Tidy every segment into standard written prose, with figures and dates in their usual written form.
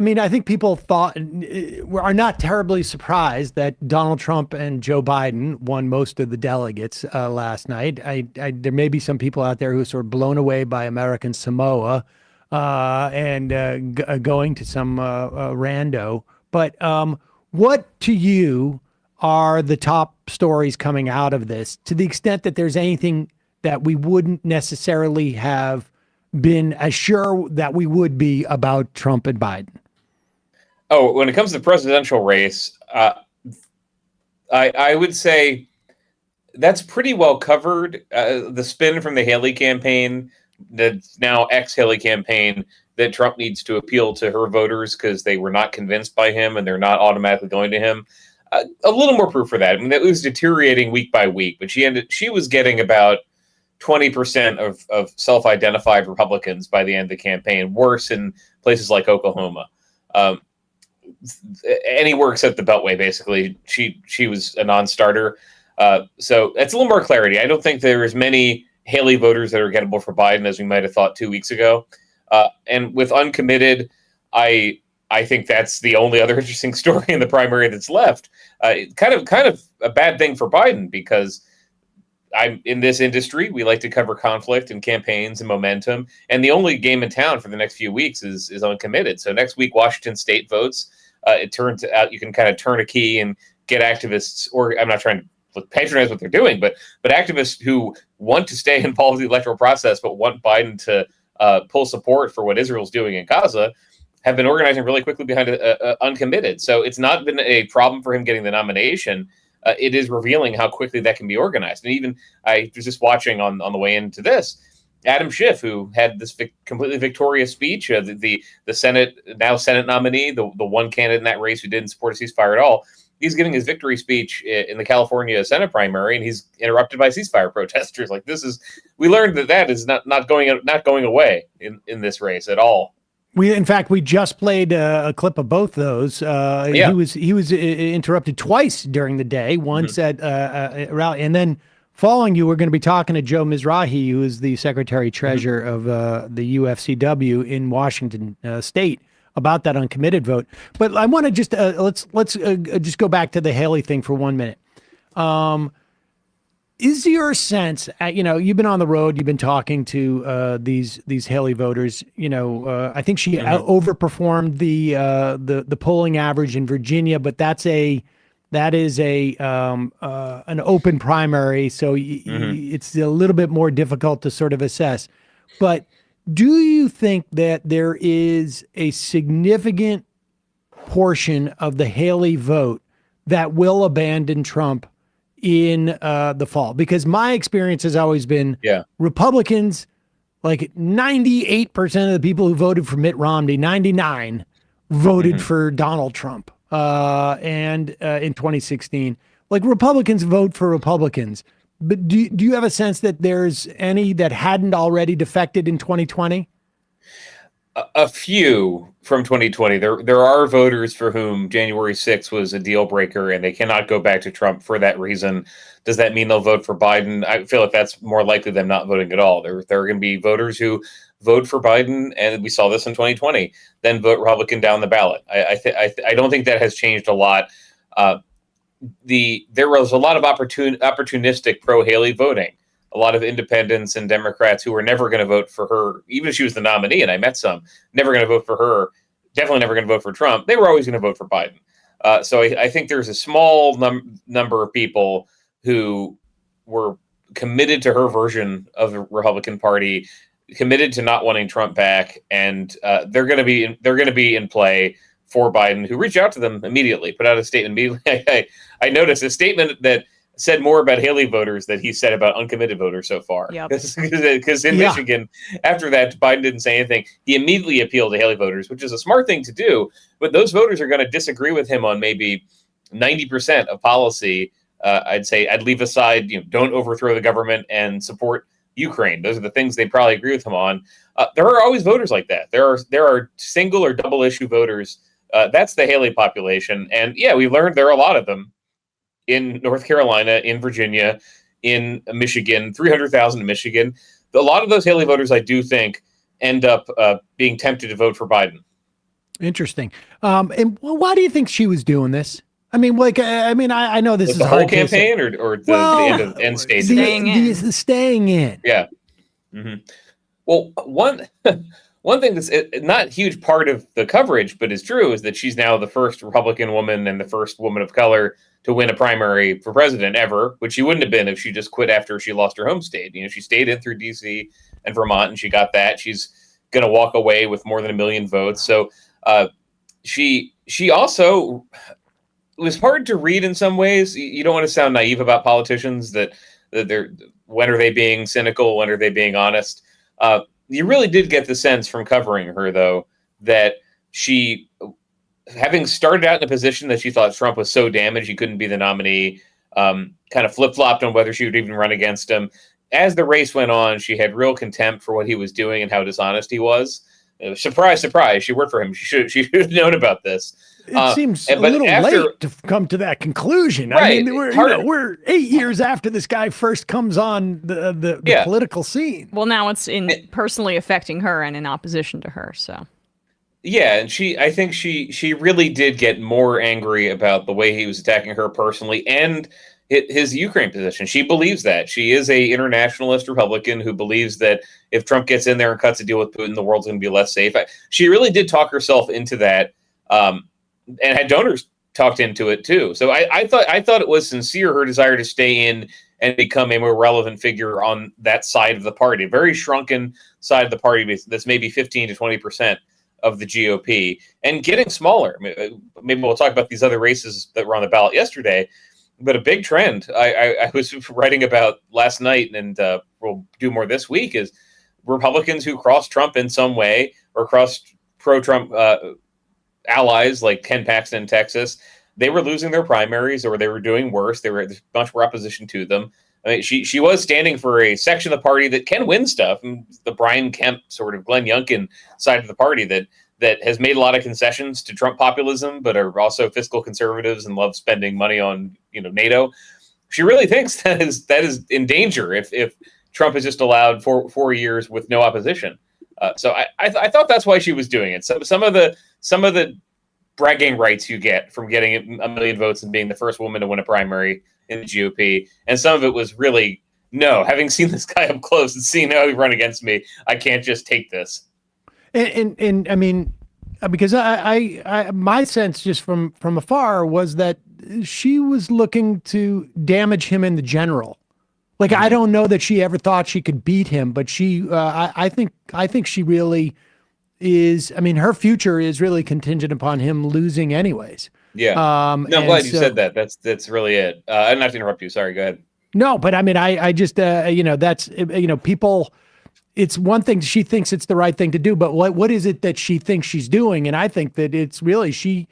I mean, I think people are not terribly surprised that Donald Trump and Joe Biden won most of the delegates last night. There may be some people out there who are sort of blown away by American Samoa and going to some rando. But what to you are the top stories coming out of this, to the extent that there's anything that we wouldn't necessarily have been as sure that we would be about Trump and Biden? Oh, when it comes to the presidential race, I would say that's pretty well covered. The spin from the Haley campaign, the now ex-Haley campaign, that Trump needs to appeal to her voters because they were not convinced by him and they're not automatically going to him. A little more proof for that. I mean, it was deteriorating week by week, but she was getting about 20% of self-identified Republicans by the end of the campaign, worse in places like Oklahoma. Anywhere except the Beltway, basically. She was a non-starter. So that's a little more clarity. I don't think there are as many Haley voters that are gettable for Biden as we might have thought 2 weeks ago. And with Uncommitted, I think that's the only other interesting story in the primary that's left. Kind of a bad thing for Biden, because I'm in this industry. We like to cover conflict and campaigns and momentum. And the only game in town for the next few weeks is Uncommitted. So next week, Washington State votes. It turns out you can kind of turn a key and get activists, or I'm not trying to patronize what they're doing, but activists who want to stay involved in the electoral process but want Biden to pull support for what Israel's doing in Gaza have been organizing really quickly behind Uncommitted. So it's not been a problem for him getting the nomination. It is revealing how quickly that can be organized. And even I was just watching on the way into this, Adam Schiff, who had this completely victorious speech, the Senate nominee, the one candidate in that race who didn't support a ceasefire at all. He's giving his victory speech in the California Senate primary, and he's interrupted by ceasefire protesters. Like, we learned that is not going away in this race at all. In fact, we just played a clip of both those. He was interrupted twice during the day. Once at a rally, and then following you, we're going to be talking to Joe Mizrahi, who is the Secretary Treasurer of the UFCW in Washington State, about that Uncommitted vote. But I want to just let's just go back to the Haley thing for 1 minute. Is your sense, you've been on the road, you've been talking to these Haley voters. I think she overperformed the polling average in Virginia, but that is an open primary, so it's a little bit more difficult to sort of assess. But do you think that there is a significant portion of the Haley vote that will abandon Trump in the fall? Because my experience has always been Republicans, like 98% of the people who voted for Mitt Romney, 99 voted for Donald Trump. And in 2016, like, Republicans vote for Republicans. But do you have a sense that there's any that hadn't already defected in 2020? A few from 2020. There are voters for whom January 6th was a deal breaker and they cannot go back to Trump for that reason. Does that mean they'll vote for Biden? I feel like that's more likely than not voting at all. There are going to be voters who vote for Biden, and we saw this in 2020, then vote Republican down the ballot. I don't think that has changed a lot. There was a lot of opportunistic pro-Haley voting. A lot of independents and Democrats who were never going to vote for her, even if she was the nominee, and I met some, never going to vote for her, definitely never going to vote for Trump. They were always going to vote for Biden. So I think there's a small number of people who were committed to her version of the Republican Party, committed to not wanting Trump back, and they're going to be in play for Biden, who reached out to them immediately, put out a statement immediately. I noticed a statement that said more about Haley voters than he said about Uncommitted voters so far. Because in Michigan, after that, Biden didn't say anything. He immediately appealed to Haley voters, which is a smart thing to do. But those voters are going to disagree with him on maybe 90% of policy. I'd say I'd leave aside, don't overthrow the government and support Ukraine. Those are the things they probably agree with him on. There are always voters like that. There are single or double issue voters. That's the Haley population. And we learned there are a lot of them in North Carolina, in Virginia, in Michigan, 300,000 in Michigan. A lot of those Haley voters, I do think, end up being tempted to vote for Biden. Interesting. And why do you think she was doing this? I mean, I know this Was is the hard whole to say. campaign or Well, the end stage? the staying in. Yeah. Well, one thing that's not a huge part of the coverage, but is true, is that she's now the first Republican woman and the first woman of color to win a primary for president ever, which she wouldn't have been if she just quit after she lost her home state. She stayed in through D.C. and Vermont, and she got that. She's going to walk away with more than 1 million votes. So she also, it was hard to read in some ways. You don't want to sound naive about politicians that they're, when are they being cynical, when are they being honest. You really did get the sense from covering her, though, that she, having started out in a position that she thought Trump was so damaged he couldn't be the nominee, kind of flip-flopped on whether she would even run against him. As the race went on, she had real contempt for what he was doing and how dishonest he was. Surprise, surprise, she worked for him. She should have known about this. It seems a little late to come to that conclusion. Right, I mean, we're 8 years after this guy first comes on the political scene. Well, now it's personally affecting her and in opposition to her. So, yeah, and I think she really did get more angry about the way he was attacking her personally and his Ukraine position. She believes that. She is a internationalist Republican who believes that if Trump gets in there and cuts a deal with Putin, the world's going to be less safe. She really did talk herself into that, and had donors talked into it too. So I thought it was sincere, her desire to stay in and become a more relevant figure on that side of the party, a very shrunken side of the party that's maybe 15 to 20% of the GOP, and getting smaller. Maybe we'll talk about these other races that were on the ballot yesterday. But a big trend I was writing about last night, and we'll do more this week, is Republicans who crossed Trump in some way or crossed pro-Trump allies like Ken Paxton in Texas. They were losing their primaries, or they were doing worse. There was much more opposition to them. I mean, she was standing for a section of the party that can win stuff, and the Brian Kemp sort of Glenn Youngkin side of the party that has made a lot of concessions to Trump populism, but are also fiscal conservatives and love spending money on NATO. She really thinks that is in danger if Trump is just allowed 4 years with no opposition. So I thought that's why she was doing it. So some of the bragging rights you get from getting 1 million votes and being the first woman to win a primary in the GOP, and some of it was really, no, having seen this guy up close and seeing how he run against me, I can't just take this. And I mean, because I my sense just from afar was that she was looking to damage him in the general. Like, I don't know that she ever thought she could beat him, but I think she really is. I mean, her future is really contingent upon him losing anyways. Yeah. No, I'm glad you said that. That's really it. I didn't have to interrupt you. Sorry. Go ahead. No, but I mean, I just, that's, people, it's one thing, she thinks it's the right thing to do, but what is it that she thinks she's doing? And I think that it's really, she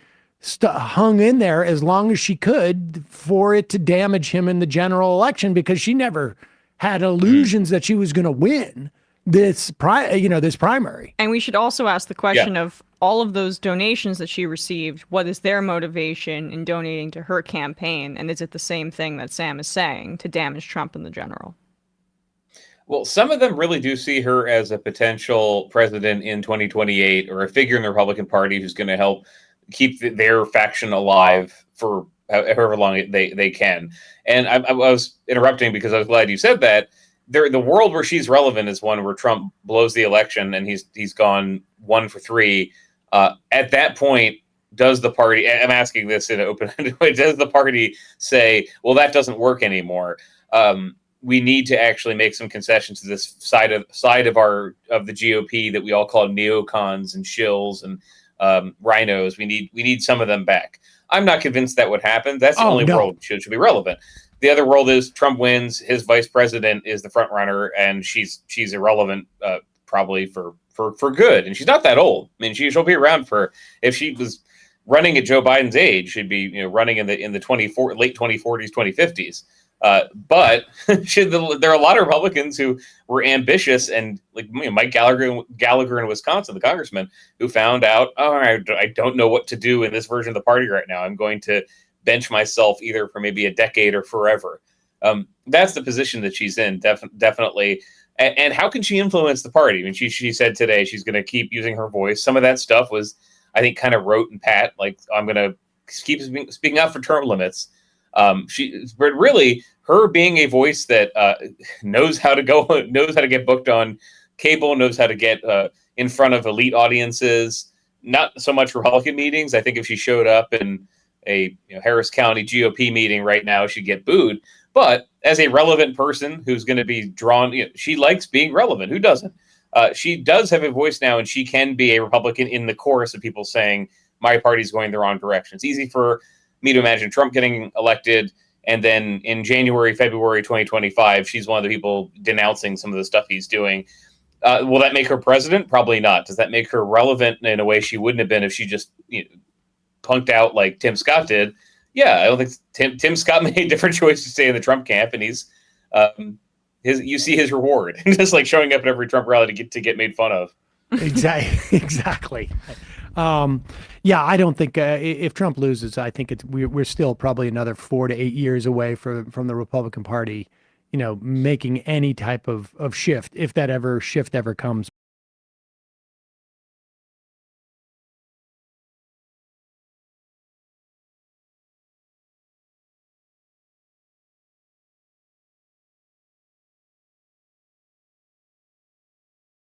hung in there as long as she could for it to damage him in the general election, because she never had illusions that she was going to win this primary. And we should also ask the question of all of those donations that she received, what is their motivation in donating to her campaign? And is it the same thing that Sam is saying, to damage Trump in the general? Well, some of them really do see her as a potential president in 2028, or a figure in the Republican Party who's going to help keep their faction alive for however long they can. And I was interrupting because I was glad you said that. The world where she's relevant is one where Trump blows the election and he's gone 1 for 3. At that point, does the party, I'm asking this in an open-ended way, does the party say, well, that doesn't work anymore? We need to actually make some concessions to this side of the GOP that we all call neocons and shills and rhinos. We need some of them back. I'm not convinced that would happen. That's the only world should be relevant. The other world is Trump wins, his vice president is the front runner, and she's irrelevant probably for good. And she's not that old. I mean, she'll be around for, if she was running at Joe Biden's age, she'd be running in the late 2040s, 2050s. But there are a lot of Republicans who were ambitious, and like Mike Gallagher in Wisconsin, the congressman, who found out, I don't know what to do in this version of the party right now. I'm going to bench myself either for maybe a decade or forever. That's the position that she's in, definitely. And how can she influence the party? I mean, she said today she's going to keep using her voice. Some of that stuff was I think, kind of rote and pat, like, I'm going to keep speaking out for term limits. But really, her being a voice that knows how to get booked on cable, knows how to get in front of elite audiences, not so much Republican meetings. I think if she showed up in a Harris County GOP meeting right now, she'd get booed. But as a relevant person who's going to be drawn, she likes being relevant. Who doesn't? She does have a voice now, and she can be a Republican in the chorus of people saying, my party's going the wrong direction. It's easy for me to imagine Trump getting elected, and then in January, February 2025, she's one of the people denouncing some of the stuff he's doing. Will that make her president? Probably not. Does that make her relevant in a way she wouldn't have been if she just punked out like Tim Scott did? Yeah, I don't think Tim Scott made a different choice to stay in the Trump camp, and he's you see his reward, just like showing up at every Trump rally to get made fun of. Exactly. Yeah, I don't think if Trump loses, I think we're still probably another 4 to 8 years away from the Republican Party, making any type of shift, if that shift ever comes.